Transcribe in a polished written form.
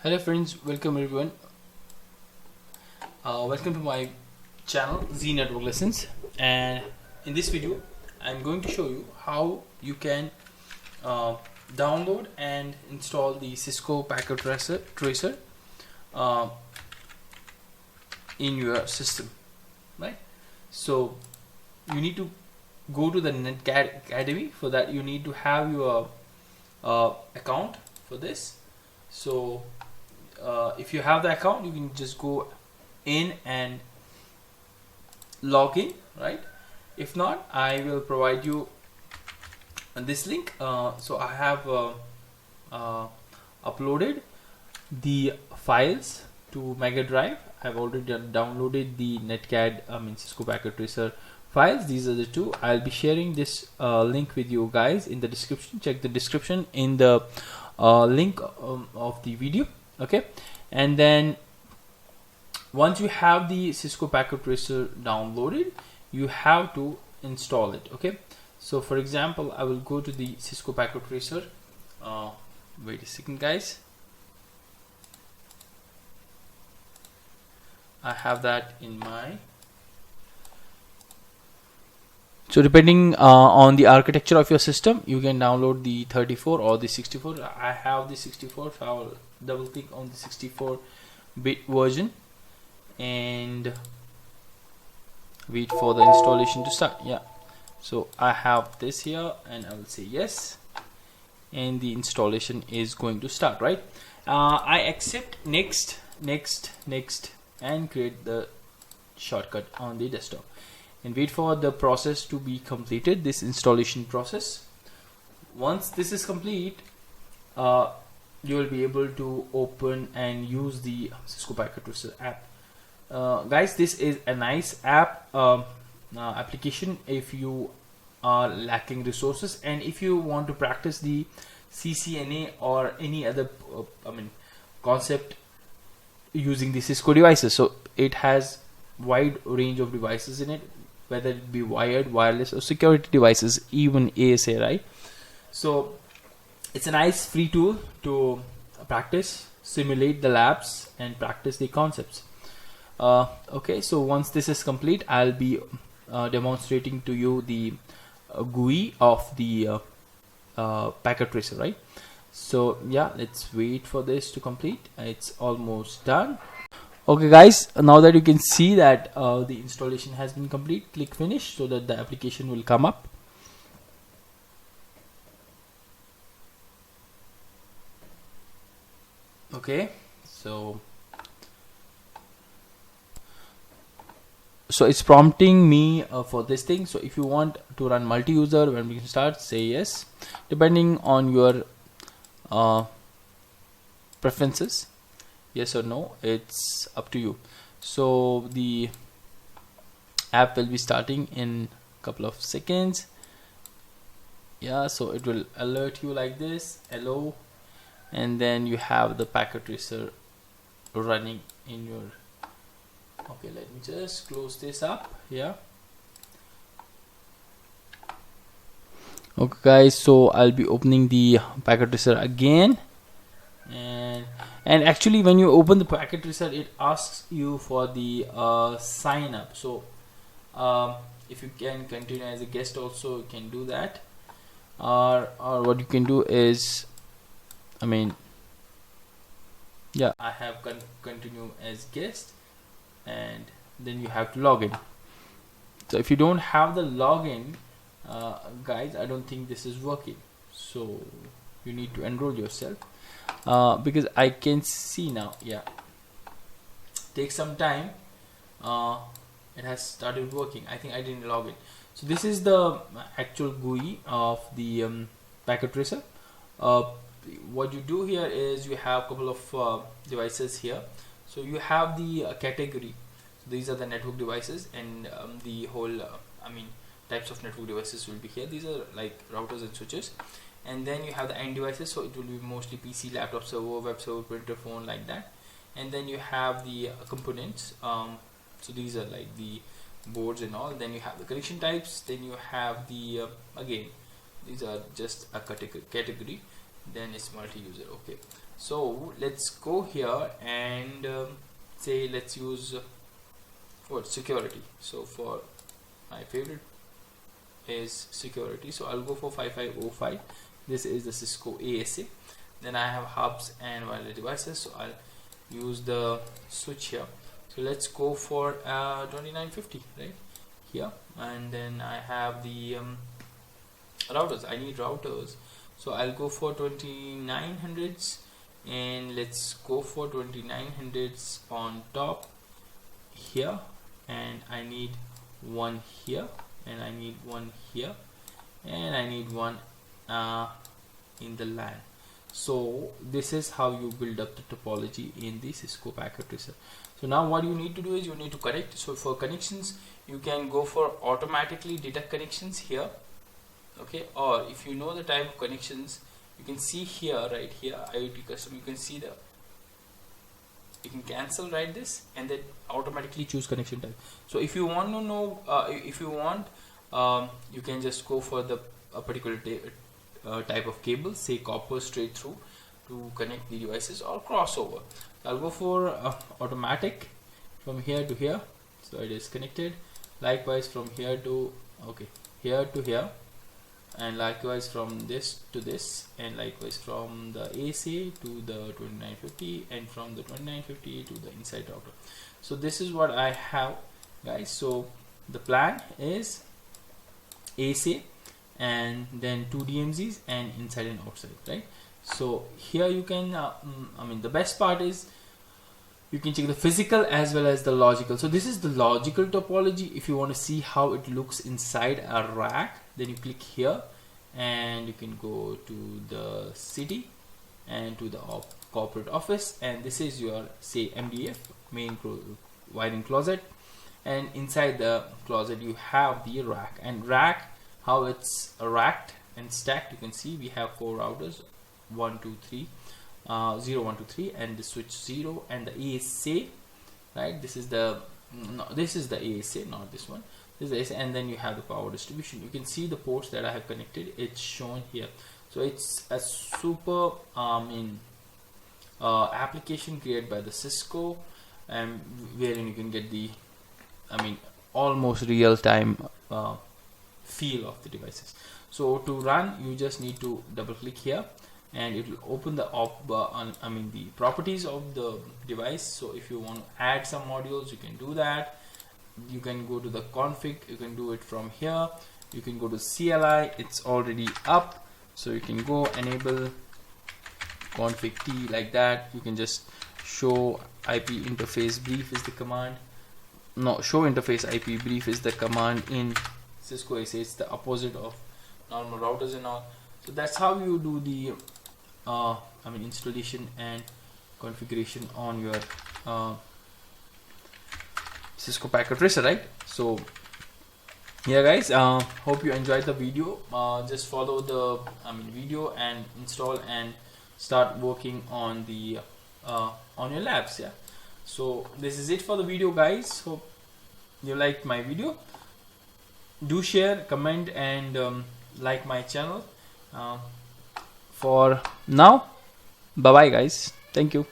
Hello friends, welcome everyone. Welcome to my channel Z Network Lessons, and in this video I'm going to show you how you can download and install the Cisco Packet Tracer in your system, right? So you need to go to the NetCAD Academy. For that you need to have your account for this. So if you have the account, you can just go in and log in, right? If not, I will provide you this link. So I have uploaded the files to Mega Drive. I've already downloaded the NetCAD, Cisco Packet Tracer files. These are the two. I'll be sharing this link with you guys in the description. Check the description in the link of the video. Okay, and then once you have the Cisco Packet Tracer downloaded, you have to install it. Okay, so for example, I will go to the Cisco Packet Tracer. Wait a second, guys. I have that in my. So depending on the architecture of your system, you can download the 34 or the 64. I have the 64, so I will double click on the 64-bit version and wait for the installation to start. Yeah, so I have this here and I will say yes, and the installation is going to start, right? I accept next and create the shortcut on the desktop and wait for the process to be completed, this installation process. Once this is complete, you will be able to open and use the Cisco Packet Tracer app. Guys, this is a nice app application if you are lacking resources and if you want to practice the CCNA or any other concept using the Cisco devices. So it has wide range of devices in it, whether it be wired, wireless, or security devices, even ASA, right? So it's a nice free tool to practice, simulate the labs, and practice the concepts. Okay, so once this is complete, I'll be demonstrating to you the GUI of the Packet Tracer, right? So yeah, let's wait for this to complete. It's almost done. Okay guys, now that you can see that the installation has been complete, click finish so that the application will come up. Okay, so it's prompting me for this thing. So if you want to run multi-user when we start, say yes, depending on your preferences. Yes or no, it's up to you. So the app will be starting in a couple of seconds. Yeah, so it will alert you like this, hello, and then you have the Packet Tracer running in your. Okay, let me just close this up. Yeah, okay guys, so I'll be opening the Packet Tracer again, and actually when you open the Packet Tracer, it asks you for the sign up. So if you can continue as a guest also, you can do that, or what you can do is, yeah, I have continue as guest, and then you have to log in. So if you don't have the login, guys, I don't think this is working. So you need to enroll yourself. Because I can see now, yeah, take some time. It has started working. I think I didn't log in. So this is the actual GUI of the Packet Tracer. What you do here is you have a couple of devices here. So you have the category. So these are the network devices, and the whole types of network devices will be here. These are like routers and switches. And then you have the end devices, so it will be mostly PC, laptop, server, web server, printer, phone, like that. And then you have the components. So these are like the boards and all. Then you have the connection types. Then you have the again, these are just a category. Then it's multi-user. Okay, So let's go here and say let's use what security. So for my favorite is security, so I'll go for 5505. This is the Cisco ASA. Then I have hubs and wireless devices, so I'll use the switch here. So let's go for 2950 right here, and then I have the routers. I need routers, so I'll go for 2900s, and let's go for 2900s on top here, and I need one here, and I need one here, and I need one in the LAN. So this is how you build up the topology in the Cisco packet tracer. So now what you need to do is you need to connect. So for connections, you can go for automatically detect connections here, okay, or if you know the type of connections, you can see here, right here, IoT custom, you can see the, you can cancel right this and then automatically choose connection type. So if you want to know, if you want, you can just go for the a particular type of cable, say copper straight through, to connect the devices, or crossover. So I'll go for automatic from here to here, so it is connected. Likewise from here to, okay, here to here, and likewise from this to this, and likewise from the AC to the 2950, and from the 2950 to the inside router. So this is what I have, guys. So the plan is AC and then 2 DMZs and inside and outside, right? So here you can I mean, the best part is you can check the physical as well as the logical. So this is the logical topology. If you want to see how it looks inside a rack, then you click here and you can go to the city and to the corporate office, and this is your, say, MDF, main wiring closet, and inside the closet you have the rack. And rack, how it's racked and stacked, you can see we have 4 routers, 1 2 3 0 1 2 3, and the switch 0, and the ASA, right? This is the this is the ASA, not this one. This is the ASA, and then you have the power distribution. You can see the ports that I have connected, it's shown here. So it's a super application created by the Cisco, and wherein you can get the, I mean, almost real-time feel of the devices. So to run, you just need to double click here and it will open the the properties of the device. So if you want to add some modules, you can do that. You can go to the config, you can do it from here. You can go to CLI, it's already up, so you can go enable config T like that. You can just show IP interface brief is the command. No, show interface IP brief is the command in Cisco ASA. It's the opposite of normal routers and all. So that's how you do the installation and configuration on your Cisco packet tracer, right? So yeah, guys, hope you enjoyed the video. Just follow the video and install and start working on the on your labs. Yeah, so this is it for the video, guys. Hope you liked my video. Do share, comment, and like my channel. For now, bye bye, guys. Thank you.